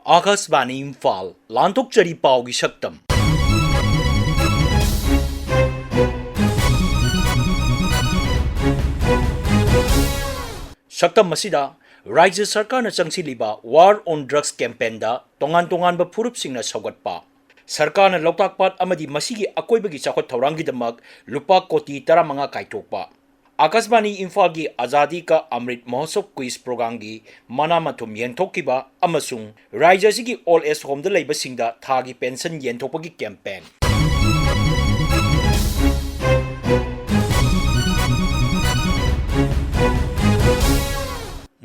आकाशवाणी इम्फाल लांथोकचरी पाउगी सक्तम सक्तम मसिदा राज्य सरकार न चंगसिलिबा वार ऑन ड्रग्स कैंपेन दा तोंगान तोंगान ब फुरुप सिंगना सौगटपा सरकार न लोकताकपात अमदी मसिगी अकोइबगी चाखोत थौरांगीदमक लुपा कोटी 15 कायथोकपा आकाशवाणी इम्फाल की आजादी का अमृत महोत्सव क्विज प्रोग्राम की मनामथुम येंथोकिबा अमसुंग राज्य की ओल एज होम द लेबसिंगदा थागी पेंशन येंथोपगी कैंपेन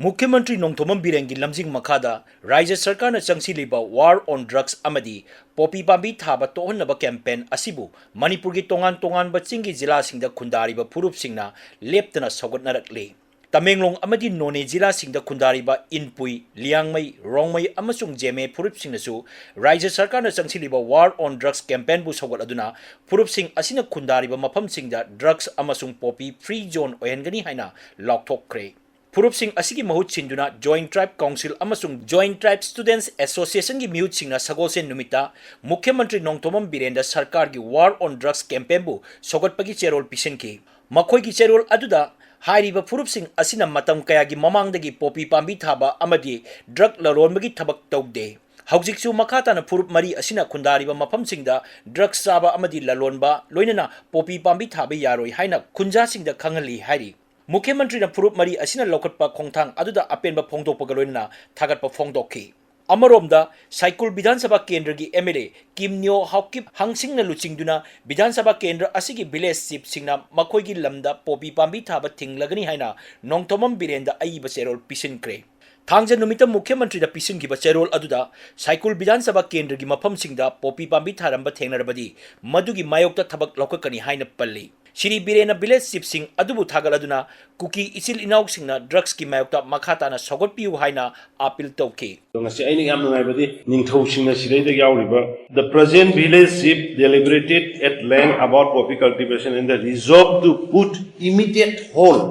मुख्यमंत्री नोंथोमम बिरेंगी लमजिंग मखादा राज्य सरकार न चंगसिलिबा वार ऑन ड्रग्स अमदी पोपी पाबी थाबा तोहनबा कैंपेन असिबु मणिपुर की तोंगान तोंगान बचिंगी जिला सिंगदा खुंदारिबा फुरुप सिंगना लेप्तना सौगटनरकले तमेंगलोंग अमदी नोने जिला सिंगदा खुंदारिबा इनपुई लियांगमई रोंगमई अमसुंग जेमे फुरुप सिंगनसु राज्य सरकार न चंगसिलिबा वार ऑन ड्रग्स कैंपेन बु सौगटअदुना फुरुप सिंग असिना खुंदारिबा मफम सिंगदा ड्रग्स अमसुंग पोपी फ्री जोन ओहेनगनी हाइना लॉकथोकरे फुरुप सिंह असिगी महूत सिंदुना जॉइंट ट्राइब काउंसिल अमसुंग जॉइंट ट्राइब स्टूडेंट्स एसोसिएशन की मिहुत सिंगना सगोलसेन नुमिता मुख्यमंत्री नोंथोमम बिरेंदा सरकार की वार ऑन ड्रग्स कैंपेन बु सौगटपगी चेरोल पिसनकी मखोई चेरोल अदुदा हाइरिबा फुरुप सिंह असिना मतम कयागी ममांगदगी पोपी पांबी थाबा अमदी ड्रग लरोनबगी थबक तौदे हौजिकसु मखाताना फुरुप मरी असिना खुंदारिबा मफमसिंगदा ड्रग्स चाबा अमदी ललोनबा लोइनना पोपी पांबी थाबा यारोय हाइना खुंजासिंगदा खंगली हाइरि मुख्यमंत्री फुरुप मरी असिना लौकटपा खोंथांग अदुदा अपेनबा फोंदोकपगा लोइनना थागटपा फोंदोकखी अमरोमदा साइकुल विधानसभा केंद्र की एमएलए किमन्यो हाउकिप हांगसिंगना लुचिंगदुना विधानसभा केंद्र असिगी विलेज चीफ सिंगना मखोइगी लमदा पोपी पांबी थाबा थिंगलगनी हाइना नोंथोमम बिरेंदा अईबा चेरोल पिसिनक्रे थांगजा नुमिता मुख्यमंत्री पिसिनगिबा चेरोल अदुदा साइकुल विधानसभा केंद्र की मफमसिंगदा पोपी पांबी थारंबा थेंगनरबदी मदुगी मायोक्ता थबक लौककनी हाइना पल्ली श्री बिरेना विलेज चीफ सिंह अदुबु थागलदुना कुकी इचिल इनाउ सिंगना ड्रग्स की मायोक्ता मखाताना सौगटपियु हाइना अपील तौखी ngasi aini yam nungaibadi ningthau singna sidaida yauriba the present village chief deliberated at length about poppy cultivation and the resolve to put immediate hold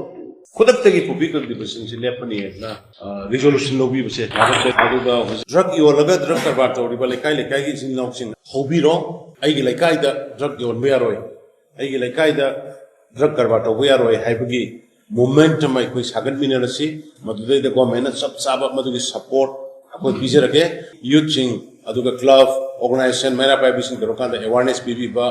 khodaktagi poppy cultivation se lepani na resolution lobi base aduga drug yolaga drug karbar tawriba lekai lekai gi singnauk sing hobiro aigi lekai da drug yon mayaroi aigi lekai da drug karbar taw yaroi haibagi momentum ai koi sagat minerasi madudai da government sab saba madugi support akoi bijarake youth sing aduga club organization mera pai bising dorokanda awareness bibiba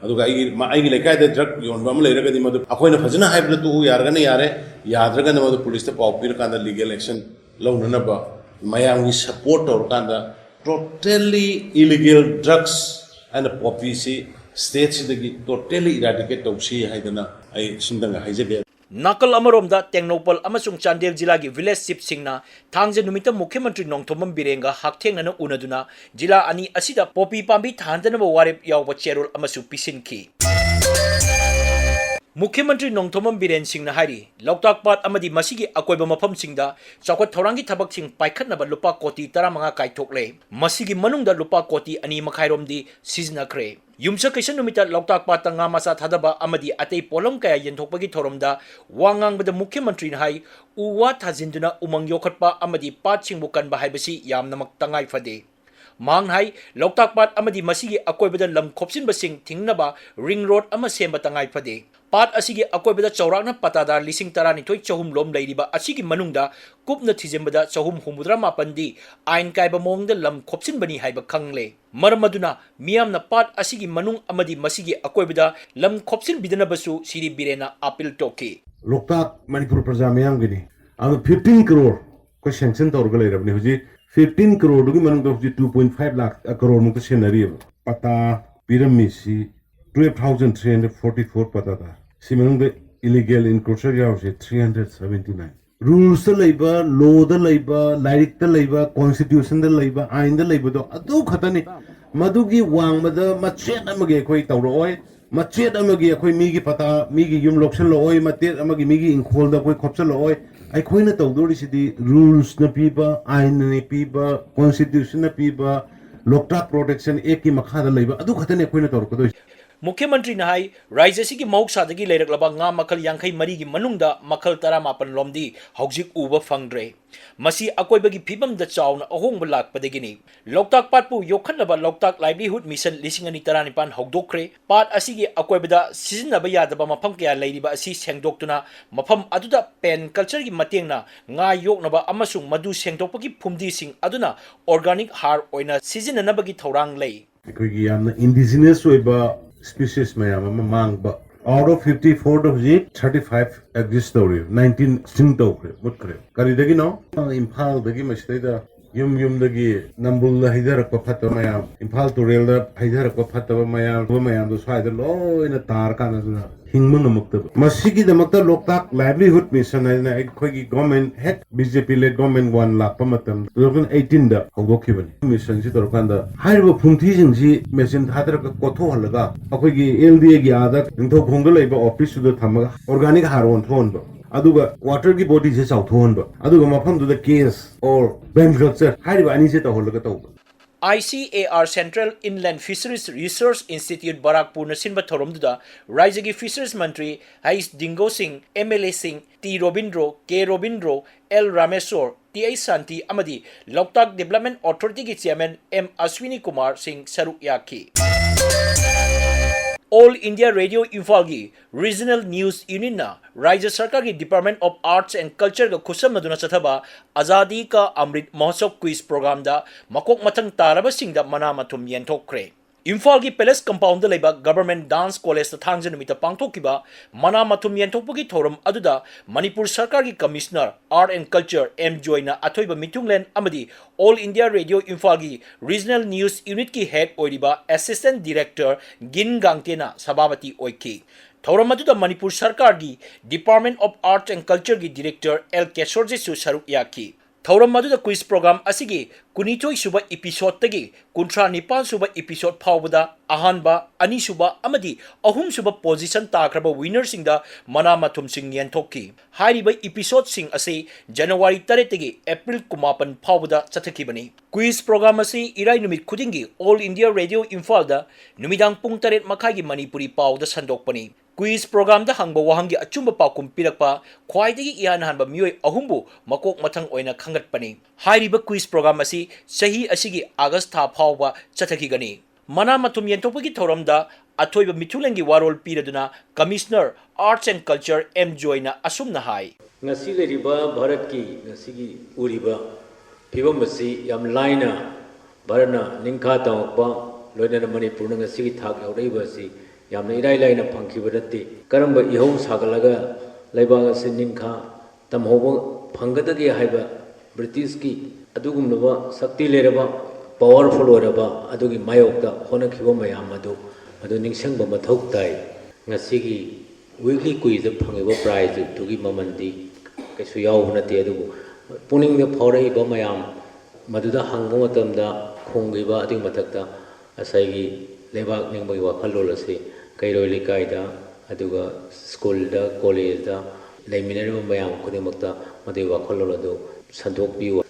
aduga aigi lekai da drug yon bam leiraga di madu akoi na phajana haibla tu yarga na yare yadraga na madu police ta pau pirkanda legal action launana ba mayang support dorokanda totally illegal drugs and poppy si state sidagi totally eradicate tawsi haidana ai sindanga haijebe नाकल अमरोमदा टेंगनोपल अमसुंग चांदेल जिला की village chief सिंगना थांगजे नुमिता मुख्यमंत्री नोंथोमम बिरेंगा हाकथेंगना उनदुना जिला अनि असिदा पोपी पांबी थांदनबा वारेप यावबा चेरोल अमसु पिसिनखी मुख्यमंत्री नोंथोमम villain Singh हारी लौकताकपात अमदी मसिगी अकोइबा मफम सिंगदा चौकट थौरांगी थबक सिंग पाइखतनबा लुपा कोटी 15 कायथोकले मसिगी मनुंगदा लुपा कोटी अनि मखाइरोमदी सिजनखरे युमसा कैसन नुमिता लौकताकपात nga masa thadaba amadi atei polom kaya yenthokpagi thoromda wangangbada मुख्यमंत्री हाई उवा थाजिंदुना उमंग योखटपा अमदी पात सिंगबु कनबा हाइबसी यामनमक तंगाई फदे मांग हाई लौकताकपात अमदी मसिगी अकोइबदा लम खोपसिनबा सिंग थिंगनबा रिंग रोड अमा सेंबा तंगाई फदे पात असिगी अकोइबदा चौराकना पतादार लिसिंग 12 चहुम लोम लैरिबा असिगी मनुंगदा कुपना थिजेंबदा चहुम हुमुद्रा मापंदी आइन कायबा मोंगदा लम खोपसिनबनी हाइबा खंगले मरमदुना मियामना पात असिगी मनुंग अमदी मसिगी अकोइबदा लम खोपसिन बिदनबसु सिरी बिरेना अपील टोके लोकताक मणिपुर प्रजा मयामगिनी आम 15 करोड़ को सैंक्शन तौरगा लेरबनी हुजी 15 करोड़ दुगी मनुंग हुजी 2.5 लाख करोड़ मुक सेनरी पता पिरामिसी 12,344 पता था सिमनुंग illegal encroacher यावसे 379 rules दा लैबा law दा लैबा लाइरिक दा लैबा constitution दा लैबा आइन दा लैबा दो अदु खतनी मदुगी वांगबदा मचेत अमगे कोई तौरोय मचेत अमगे कोई मीगी पता मीगी युम लोक्सन लोय मतेत अमगे मीगी इंखोल दा कोई खोपसल लोय अखोइना तौदोरी सिदी rules ना पीबा आइन ने पीबा constitution ना पीबा लोकता प्रोटेक्शन एक की मखा दा लैबा अदु खतनी अखोइना तौरकदो मुख्यमंत्री नाई राज्य की मौसादगी लेरक्लबा nga makal yankai mari gi manungda makal tara mapan lomdi hauzik uba fangdre masi akoibagi phibam da chawna ahongba lakpadagini loktak patpu yokhanaba loktak livelihood mission lisingani taranipan hogdokre pat asigi akoibada sizinaba yadaba mafam kya leiriba asi sengdoktuna mafam aduda pen culture gi matengna nga yoknaba amasung madu sengdokpagi phumdi sing aduna organic har oina sizinanabagi thorang lei akoigi yamna indigenous oiba species mayam ama mangba out of 54 of it 35 exist story 19 sing tokre mutkre kari dagi no imphal dagi masida yum dagi nambul la hidar ko phatta mayam imphal turel da hidar ko phatta mayam do swaida loina tar kana na hingmu namukta masigi da makta loktak livelihood mission na ekhogi government head bjp led government 1 lakh pamatam 2018 da hogokibani mission si torkanda haiba phumthi jing si mission thadra ko kotho halaga akhogi lda gi ada ningtho khongda leiba office da thamaga organic haron thon aduga water ki body se chauthon aduga mafam du da case or bankruptcy haiba ani se taholaga tawba ICAR Central Inland Fisheries Research Institute Barakpur na sinba thoromduda Raijagi Fisheries Mantri Hais Dingo Singh, MLA Singh, T Robindro, K Robindro, L Rameswar, T A Santi amadi Loktak Development Authority ki Chairman M Ashwini Kumar Singh saruk yaki All India Radio Imphal gi Regional News Unit na Rajya Sarkar ki Department of Arts and Culture ga khusam maduna chathaba Azadi ka Amrit Mahotsav quiz program da makok mathang taraba sing da mana mathum yenthokre Imphal gi Palace Compound da leba Government Dance College da thangja numita pangthokiba mana mathum yenthokpagi thoram aduda Manipur Sarkar gi Commissioner Art and Culture M Joyna athoiba mitunglen amadi All India Radio Imphal gi Regional News Unit ki head oiriba Assistant Director Gangte na sababati oiki thoram aduda Manipur Sarkar gi Department of Arts and Culture gi Director L Kesorje su saruk yaki thoram maduda quiz program asigi kunithoi suba episode tagi kuntra nipan suba episode phawbada ahanba ani suba amadi ahum suba position takraba winner singda mana mathum sing yenthokki hairiba episode sing ase January 3 tagi April 9 phawbada chathakibani quiz program ase irai numit khudingi All India Radio Imphal da numidang pung 3 makhagi Manipuri pawda sandokpani quiz program da hangba wahangi achumba paukum pirakpa khwaidagi iyan hanba mioi ahumbu makok mathang oina khangatpani hairiba quiz program asi sahi asigi August tha phawba chathakigani mana mathum yentopagi thoramda athoiba mithulengi warol piraduna Commissioner Arts and Culture M Joyna asumna hai ngasi leriba bharat ki ngasi gi uriba phibam asi yam laina bharana ningkha tawpa loina Manipur na ngasi gi thak yauraiba asi yamna irai laina phangkhibadati karamba ihau sagalaga laibaga sinningkha tamhoba phanggadagi haiba British ki adugumnaba sakti leraba powerful oraba adugi mayokta hona khiba mayam adu ningsangba mathau tai ngasigi weekly quiz phangiba prize tugi mamandi kaisu yawnati adugu puning me phaurai ba mayam maduda hangba matamda khongiba adu mathakta asai lebak ningbai wakhallol ase kairoi likaida aduga school da college da laiminariba mayam khudimakta madai wakhallol adu sandokpiu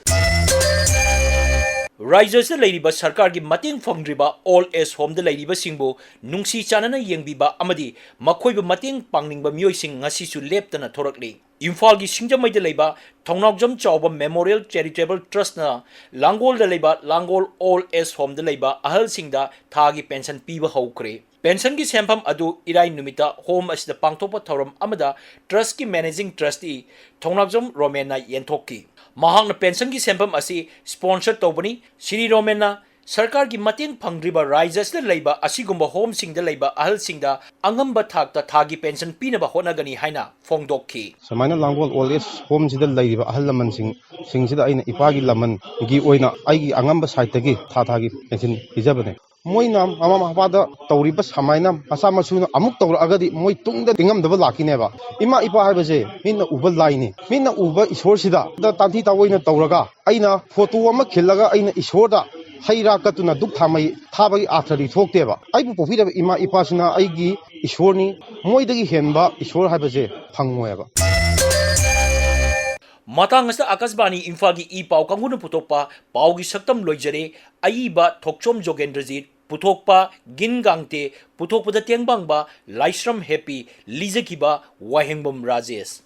Raijasa Ladiba Sarkar gi Mating Fangriba All As Home the Ladiba Singbo Nungsi Chanana Yengbiba Amadi Makoiba Mating Pangningba Myoy Sing Ngasi su leptana thorakli Imphal gi Singjamai da leiba Thongnokjam Chawba Memorial Charitable Trust na Langol da leiba Langol All As Home da leiba ahal singda thagi pension piba haukre pension gi sempam adu irai numita home asida pangthopa thoram amada trust ki managing trustee Thongnokjam Romena yenthokki mahangna pension gi sempam asi sponsor tobani Sri Romena Sarkar ki mating phangriba Raijas da leiba asigumba home sing da leiba ahal singda angamba thakta thagi pension pinaba honagani haina phongdokki Samaina Langol Old Age Home sida leiba ahal laman sing sida aina ipagi laman gi oina aigi angamba site gi thagi pension hijabane moina mama mapada tawriba samaina asa masuna amuk tawra agadi moi tungda dingam daba lakineba ima ipa haibase minna uba laini minna uba isor sida da tanthi tawoina tawraga aina photo ama khillaga aina isorda haira katuna duk thamai thabagi athari thokteba aibu pofida ima ipa suna aigi isorni moidagi henba isor haibase phangmoyaba Matangasta Akasbani Imphal gi e pau kanguna putopa paugi saktam loijare aiba Thokchom Jogendrajit पुथोकपा गिन गांगते पुथोकपदा तेंगबांगबा Laishram happy लीजकिबा वाहेंगबम Rajesh